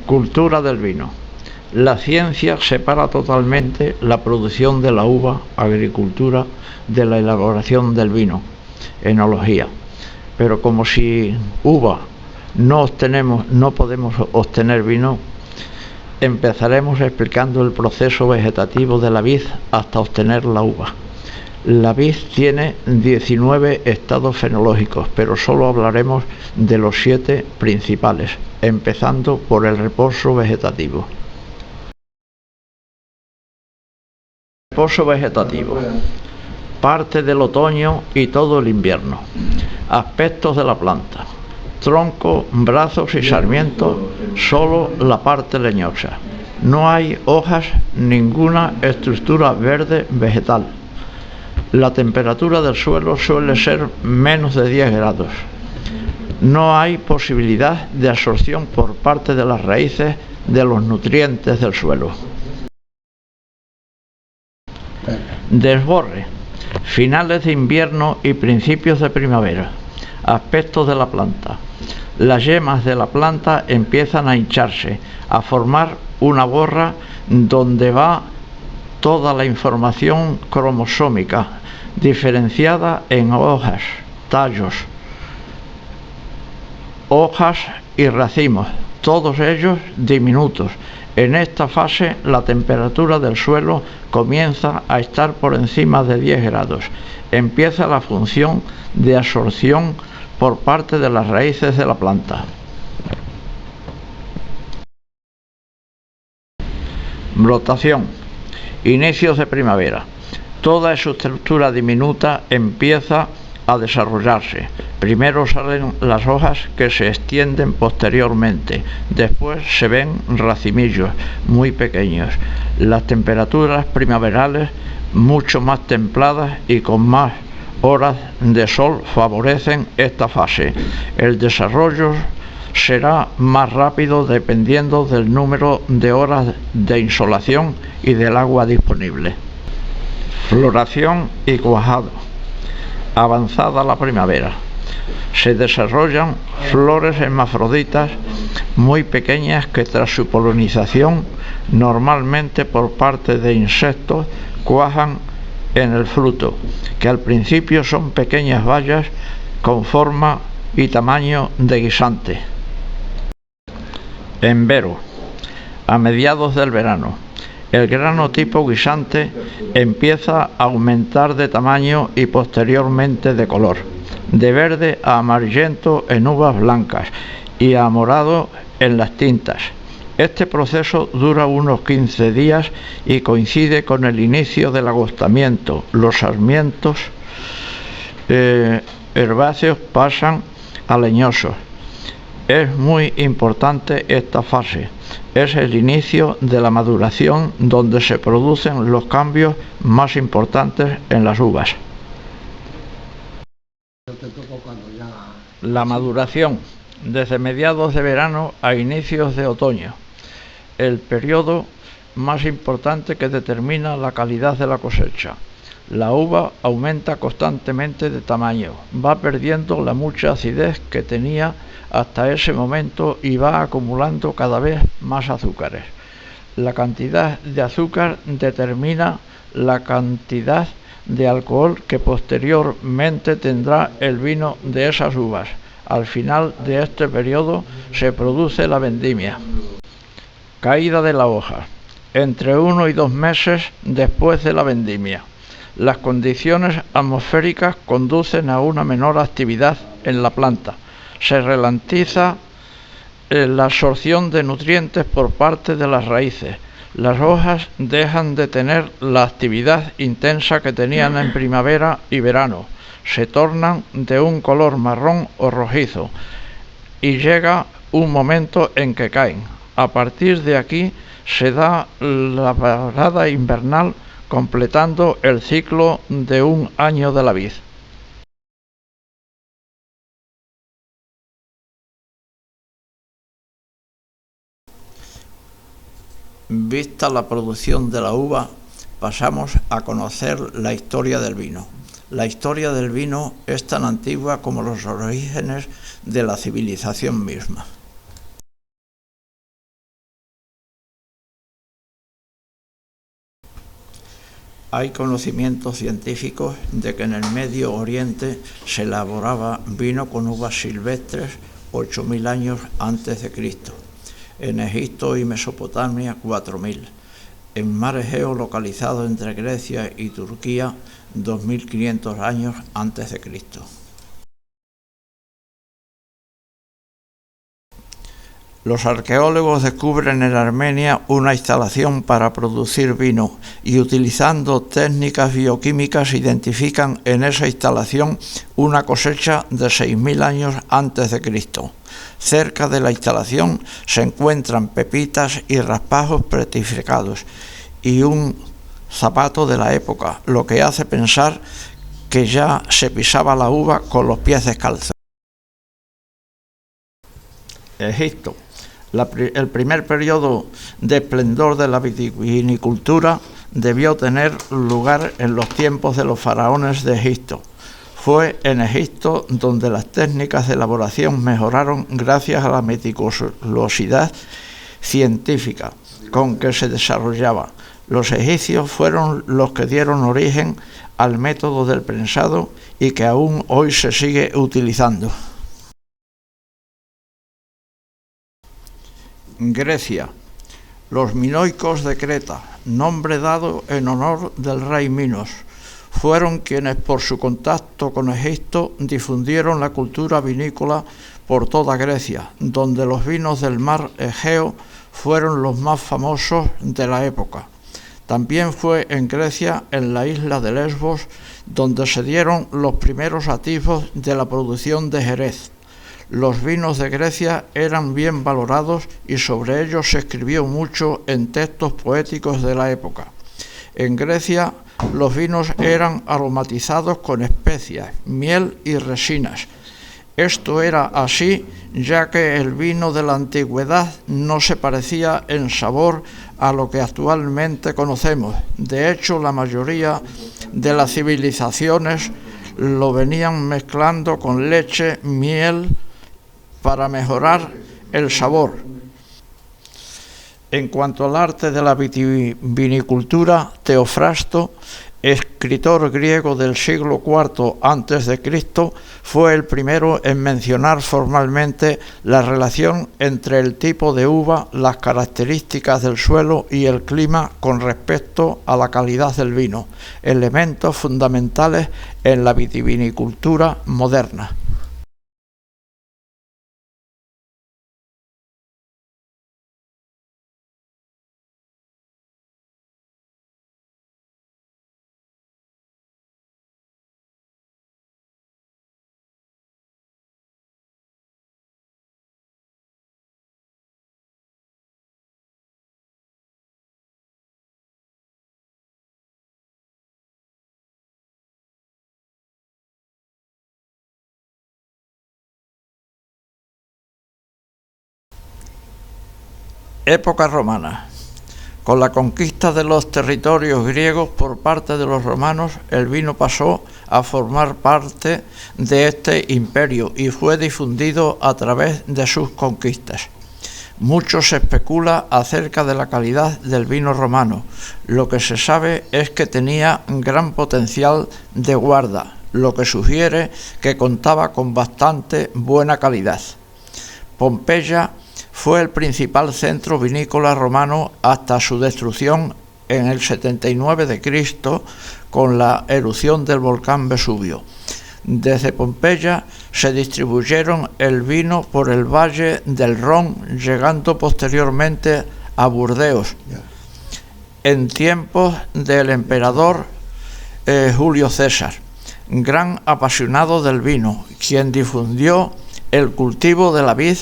Cultura del vino. La ciencia separa totalmente la producción de la uva, agricultura, de la elaboración del vino, enología. Pero como si uva no podemos obtener vino, empezaremos explicando el proceso vegetativo de la vid hasta obtener la uva. La vid tiene 19 estados fenológicos, pero solo hablaremos de los 7 principales, empezando por el reposo vegetativo. Reposo vegetativo. Parte del otoño y todo el invierno. Aspectos de la planta. Tronco, brazos y sarmientos, solo la parte leñosa. No hay hojas, ninguna estructura verde vegetal. La temperatura del suelo suele ser menos de 10 grados. No hay posibilidad de absorción por parte de las raíces de los nutrientes del suelo. Desborre. Finales de invierno y principios de primavera. Aspectos de la planta. Las yemas de la planta empiezan a hincharse, a formar una borra donde va toda la información cromosómica, diferenciada en hojas, tallos, hojas y racimos, todos ellos diminutos. En esta fase la temperatura del suelo comienza a estar por encima de 10 grados. Empieza la función de absorción por parte de las raíces de la planta. Brotación. Inicios de primavera. Toda su estructura diminuta empieza a desarrollarse. Primero salen las hojas que se extienden posteriormente. Después se ven racimillos muy pequeños. Las temperaturas primaverales, mucho más templadas y con más horas de sol, favorecen esta fase. El desarrollo será más rápido dependiendo del número de horas de insolación y del agua disponible. Floración y cuajado. Avanzada la primavera. Se desarrollan flores hermafroditas muy pequeñas que tras su polinización, normalmente por parte de insectos, cuajan en el fruto, que al principio son pequeñas bayas con forma y tamaño de guisante. Embero. A mediados del verano. El grano tipo guisante empieza a aumentar de tamaño y posteriormente de color, de verde a amarillento en uvas blancas y a morado en las tintas. Este proceso dura unos 15 días y coincide con el inicio del agostamiento. Los sarmientos herbáceos pasan a leñosos. Es muy importante esta fase. Es el inicio de la maduración donde se producen los cambios más importantes en las uvas. La maduración, desde mediados de verano a inicios de otoño. El periodo más importante que determina la calidad de la cosecha. La uva aumenta constantemente de tamaño, va perdiendo la mucha acidez que tenía hasta ese momento y va acumulando cada vez más azúcares. La cantidad de azúcar determina la cantidad de alcohol que posteriormente tendrá el vino de esas uvas. Al final de este periodo se produce la vendimia. Caída de la hoja. Entre 1 y 2 meses después de la vendimia. Las condiciones atmosféricas conducen a una menor actividad en la planta. Se ralentiza la absorción de nutrientes por parte de las raíces. Las hojas dejan de tener la actividad intensa que tenían en primavera y verano. Se tornan de un color marrón o rojizo y llega un momento en que caen. A partir de aquí se da la parada invernal, completando el ciclo de un año de la vid. Vista la producción de la uva, pasamos a conocer la historia del vino. La historia del vino es tan antigua como los orígenes de la civilización misma. Hay conocimientos científicos de que en el Medio Oriente se elaboraba vino con uvas silvestres 8.000 años antes de Cristo. En Egipto y Mesopotamia 4.000. En mar Egeo, localizado entre Grecia y Turquía, 2.500 años antes de Cristo. Los arqueólogos descubren en Armenia una instalación para producir vino y utilizando técnicas bioquímicas identifican en esa instalación una cosecha de 6.000 años antes de Cristo. Cerca de la instalación se encuentran pepitas y raspajos petrificados y un zapato de la época, lo que hace pensar que ya se pisaba la uva con los pies descalzos. Egipto. El primer periodo de esplendor de la vitivinicultura debió tener lugar en los tiempos de los faraones de Egipto. Fue en Egipto donde las técnicas de elaboración mejoraron gracias a la meticulosidad científica con que se desarrollaba. Los egipcios fueron los que dieron origen al método del prensado y que aún hoy se sigue utilizando. Grecia. Los minoicos de Creta, nombre dado en honor del rey Minos, fueron quienes por su contacto con Egipto difundieron la cultura vinícola por toda Grecia, donde los vinos del mar Egeo fueron los más famosos de la época. También fue en Grecia, en la isla de Lesbos, donde se dieron los primeros atisbos de la producción de Jerez. Los vinos de Grecia eran bien valorados y sobre ellos se escribió mucho en textos poéticos de la época. En Grecia, los vinos eran aromatizados con especias, miel y resinas. Esto era así, ya que el vino de la antigüedad no se parecía en sabor a lo que actualmente conocemos. De hecho, la mayoría de las civilizaciones lo venían mezclando con leche, miel, para mejorar el sabor. En cuanto al arte de la vitivinicultura, Teofrasto, escritor griego del siglo IV a.C., fue el primero en mencionar formalmente la relación entre el tipo de uva, las características del suelo y el clima con respecto a la calidad del vino, elementos fundamentales en la vitivinicultura moderna. Época romana. Con la conquista de los territorios griegos por parte de los romanos, el vino pasó a formar parte de este imperio y fue difundido a través de sus conquistas. Mucho se especula acerca de la calidad del vino romano. Lo que se sabe es que tenía gran potencial de guarda, lo que sugiere que contaba con bastante buena calidad. Pompeya fue el principal centro vinícola romano hasta su destrucción en el 79 de Cristo con la erupción del volcán Vesubio. Desde Pompeya se distribuyeron el vino por el valle del Ron, llegando posteriormente a Burdeos, en tiempos del emperador Julio César, gran apasionado del vino, quien difundió el cultivo de la vid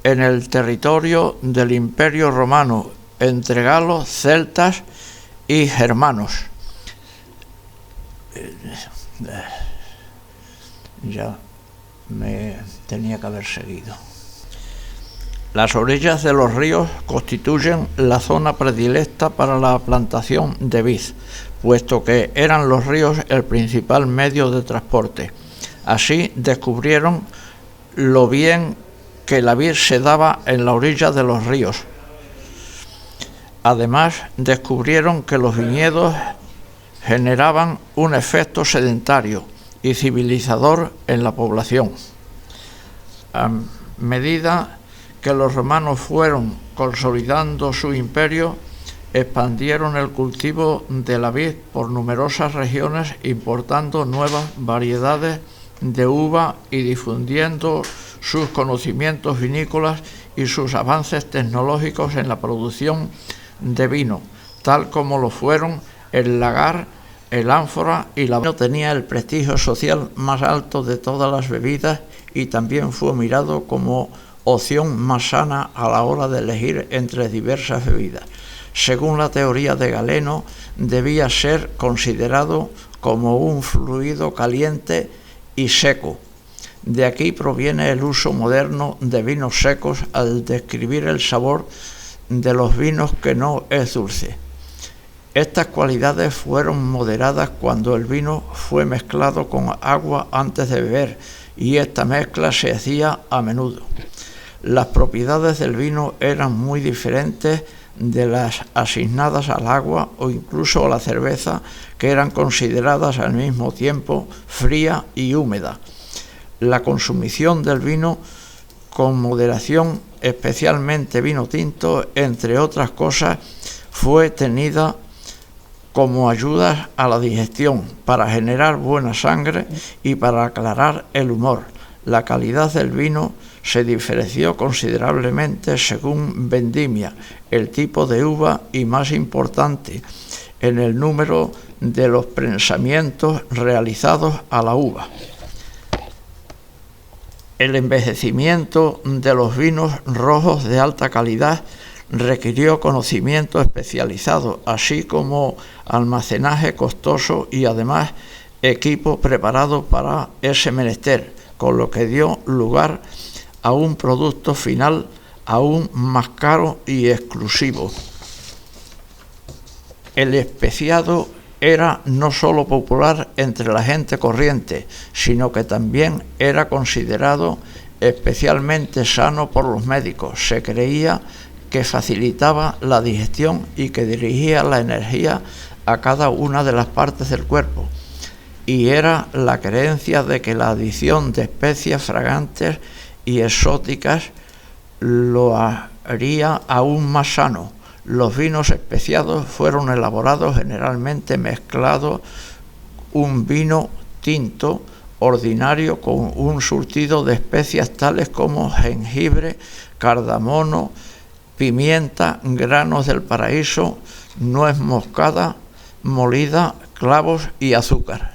en el territorio del Imperio Romano, entre galos, celtas y germanos. Ya me tenía que haber seguido. Las orillas de los ríos constituyen la zona predilecta para la plantación de vid, puesto que eran los ríos el principal medio de transporte. Así descubrieron lo bien que la vid se daba en la orilla de los ríos. Además, descubrieron que los viñedos generaban un efecto sedentario y civilizador en la población. A medida que los romanos fueron consolidando su imperio, expandieron el cultivo de la vid por numerosas regiones, importando nuevas variedades de uva y difundiendo sus conocimientos vinícolas y sus avances tecnológicos en la producción de vino, tal como lo fueron el lagar, el ánfora y la... El vino tenía el prestigio social más alto de todas las bebidas y también fue mirado como opción más sana a la hora de elegir entre diversas bebidas. Según la teoría de Galeno, debía ser considerado como un fluido caliente y seco. De aquí proviene el uso moderno de vinos secos al describir el sabor de los vinos que no es dulce. Estas cualidades fueron moderadas cuando el vino fue mezclado con agua antes de beber, y esta mezcla se hacía a menudo. Las propiedades del vino eran muy diferentes de las asignadas al agua o incluso a la cerveza, que eran consideradas al mismo tiempo fría y húmeda. La consumición del vino con moderación, especialmente vino tinto, entre otras cosas, fue tenida como ayudas a la digestión, para generar buena sangre y para aclarar el humor. La calidad del vino se diferenció considerablemente según vendimia, el tipo de uva y, más importante, en el número de los prensamientos realizados a la uva. El envejecimiento de los vinos rojos de alta calidad requirió conocimiento especializado, así como almacenaje costoso y además equipo preparado para ese menester, con lo que dio lugar a un producto final aún más caro y exclusivo. El especiado era no solo popular entre la gente corriente, sino que también era considerado especialmente sano por los médicos. Se creía que facilitaba la digestión y que dirigía la energía a cada una de las partes del cuerpo, y era la creencia de que la adición de especias fragantes y exóticas lo haría aún más sano. Los vinos especiados fueron elaborados generalmente mezclado un vino tinto ordinario con un surtido de especias tales como jengibre, cardamomo, pimienta, granos del paraíso, nuez moscada molida, clavos y azúcar.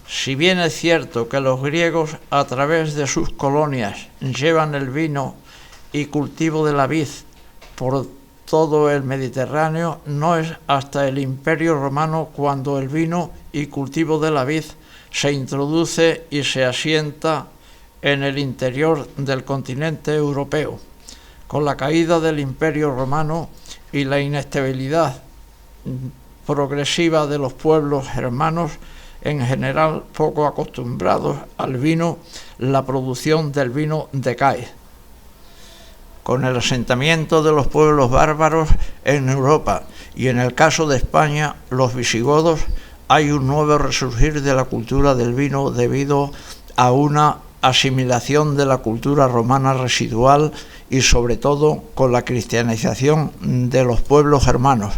Si bien es cierto que los griegos, a través de sus colonias, llevan el vino y cultivo de la vid por todo el Mediterráneo, no es hasta el Imperio Romano cuando el vino y cultivo de la vid se introduce y se asienta en el interior del continente europeo. Con la caída del Imperio Romano y la inestabilidad progresiva de los pueblos germanos, en general poco acostumbrados al vino, la producción del vino decae. Con el asentamiento de los pueblos bárbaros en Europa y, en el caso de España, los visigodos, hay un nuevo resurgir de la cultura del vino debido a una asimilación de la cultura romana residual y, sobre todo, con la cristianización de los pueblos germanos,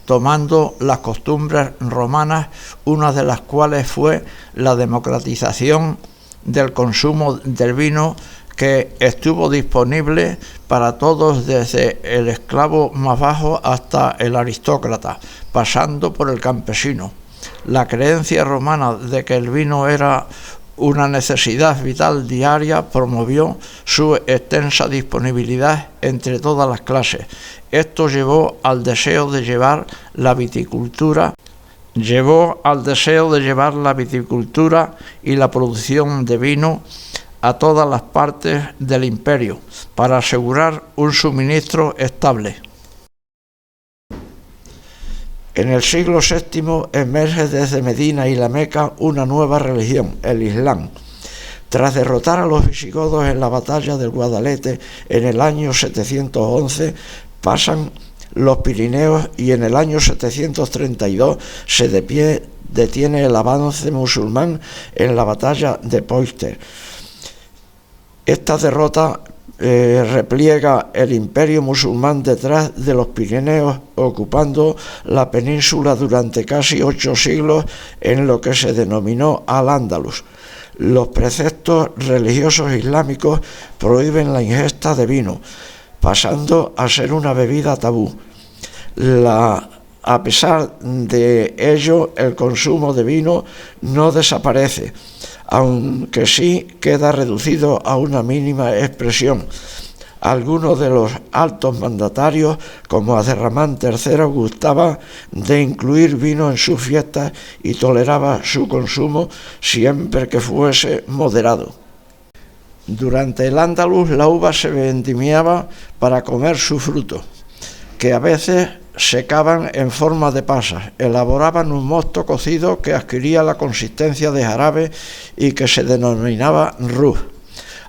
tomando las costumbres romanas, una de las cuales fue la democratización del consumo del vino, que estuvo disponible para todos, desde el esclavo más bajo hasta el aristócrata, pasando por el campesino. La creencia romana de que el vino era una necesidad vital diaria promovió su extensa disponibilidad entre todas las clases. Esto llevó al deseo de llevar la viticultura y la producción de vino a todas las partes del imperio para asegurar un suministro estable. En el siglo VII emerge desde Medina y la Meca una nueva religión, el Islam, Tras derrotar a los visigodos en la batalla del Guadalete en el año 711, pasan los Pirineos y en el año 732 se detiene el avance musulmán en la batalla de Poitiers. Esta derrota repliega el imperio musulmán detrás de los Pirineos, ocupando la península durante casi 8 siglos en lo que se denominó Al-Ándalus. Los preceptos religiosos islámicos prohíben la ingesta de vino, pasando a ser una bebida tabú. A pesar de ello, el consumo de vino no desaparece, aunque sí queda reducido a una mínima expresión. Algunos de los altos mandatarios, como Abderramán III, gustaba de incluir vino en sus fiestas y toleraba su consumo siempre que fuese moderado. Durante el Andaluz, la uva se vendimiaba para comer su fruto, que a veces secaban en forma de pasas, elaboraban un mosto cocido que adquiría la consistencia de jarabe y que se denominaba ruf.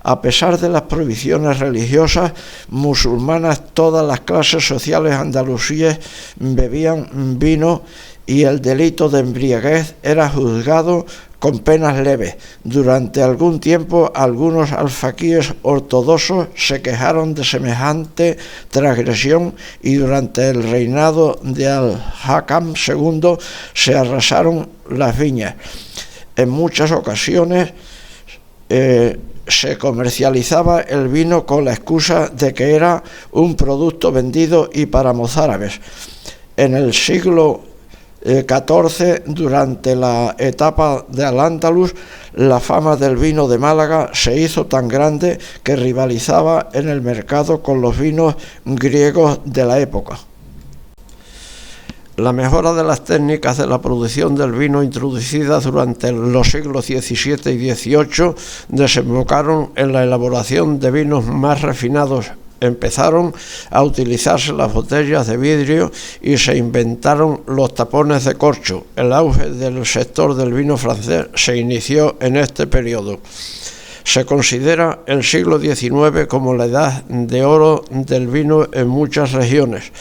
A pesar de las prohibiciones religiosas musulmanas, todas las clases sociales andalusíes bebían vino y el delito de embriaguez era juzgado con penas leves. Durante algún tiempo, algunos alfaquíes ortodoxos se quejaron de semejante transgresión y durante el reinado de Al-Hakam II se arrasaron las viñas. En muchas ocasiones se comercializaba el vino con la excusa de que era un producto vendido y para mozárabes. En el siglo XIV, durante la etapa de Al-Ándalus, la fama del vino de Málaga se hizo tan grande que rivalizaba en el mercado con los vinos griegos de la época. La mejora de las técnicas de la producción del vino introducidas durante los siglos XVII y XVIII desembocaron en la elaboración de vinos más refinados. Empezaron a utilizarse las botellas de vidrio y se inventaron los tapones de corcho. El auge del sector del vino francés se inició en este periodo. Se considera el siglo XIX como la edad de oro del vino en muchas regiones.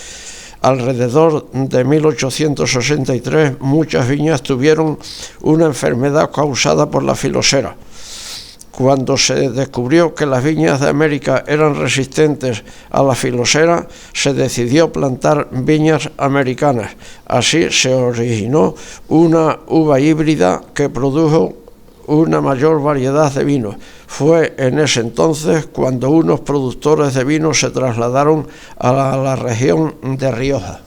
Alrededor de 1863, muchas viñas tuvieron una enfermedad causada por la filosera. Cuando se descubrió que las viñas de América eran resistentes a la filosera, se decidió plantar viñas americanas. Así se originó una uva híbrida que produjo una mayor variedad de vinos. Fue en ese entonces cuando unos productores de vino se trasladaron a la región de Rioja.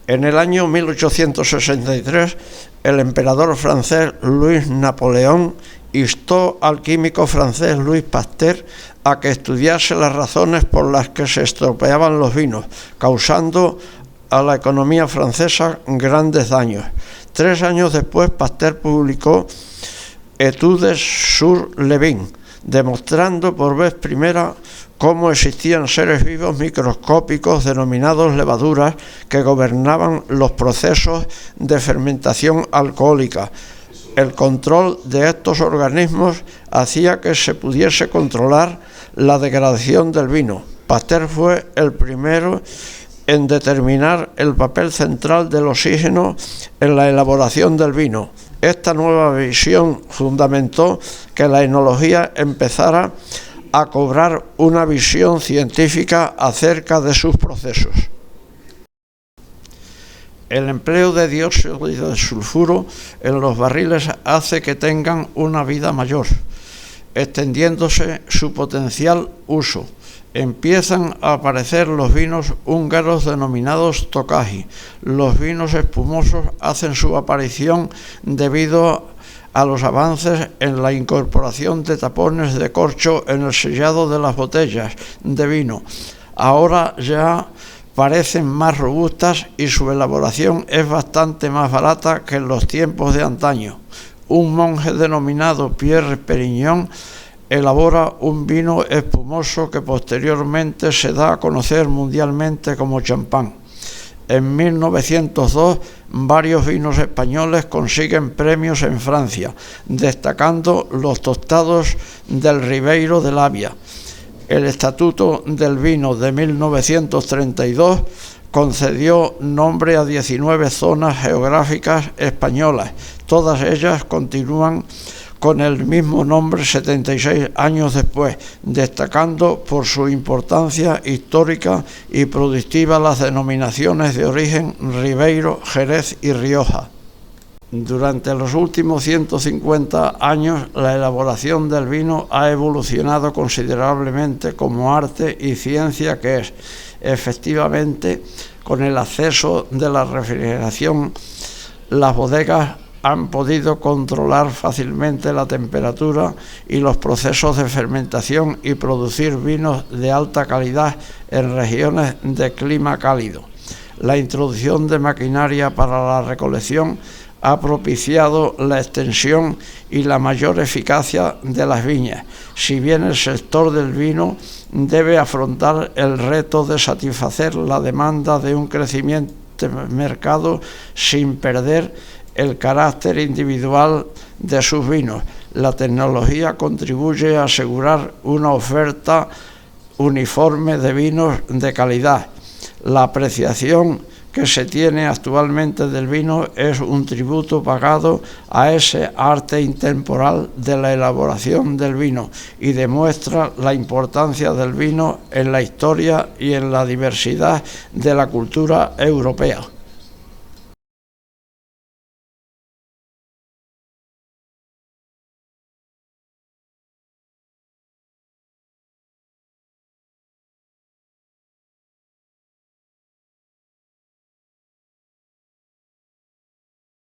En el año 1863, el emperador francés Luis Napoleón instó al químico francés Louis Pasteur a que estudiase las razones por las que se estropeaban los vinos, causando a la economía francesa grandes daños. 3 años después, Pasteur publicó Etudes sur le vin, demostrando por vez primera cómo existían seres vivos microscópicos denominados levaduras que gobernaban los procesos de fermentación alcohólica. El control de estos organismos hacía que se pudiese controlar la degradación del vino. Pasteur fue el primero en determinar el papel central del oxígeno en la elaboración del vino. Esta nueva visión fundamentó que la enología empezara a cobrar una visión científica acerca de sus procesos. El empleo de dióxido de sulfuro en los barriles hace que tengan una vida mayor, extendiéndose su potencial uso. Empiezan a aparecer los vinos húngaros denominados Tokaji. Los vinos espumosos hacen su aparición debido a los avances en la incorporación de tapones de corcho en el sellado de las botellas de vino. Ahora ya parecen más robustas y su elaboración es bastante más barata que en los tiempos de antaño. Un monje denominado Pierre Perignon elabora un vino espumoso que posteriormente se da a conocer mundialmente como champán. En 1902, varios vinos españoles consiguen premios en Francia, destacando los tostados del Ribeiro de Lavia. El Estatuto del Vino de 1932 concedió nombre a 19 zonas geográficas españolas. Todas ellas continúan con el mismo nombre 76 años después, destacando por su importancia histórica y productiva las denominaciones de origen Ribeiro, Jerez y Rioja. Durante los últimos 150 años, la elaboración del vino ha evolucionado considerablemente como arte y ciencia que es. Efectivamente, con el acceso de la refrigeración, las bodegas han podido controlar fácilmente la temperatura y los procesos de fermentación y producir vinos de alta calidad en regiones de clima cálido. La introducción de maquinaria para la recolección ha propiciado la extensión y la mayor eficacia de las viñas, si bien el sector del vino debe afrontar el reto de satisfacer la demanda de un crecimiento mercado sin perder el carácter individual de sus vinos. La tecnología contribuye a asegurar una oferta uniforme de vinos de calidad. La apreciación que se tiene actualmente del vino es un tributo pagado a ese arte intemporal de la elaboración del vino y demuestra la importancia del vino en la historia y en la diversidad de la cultura europea.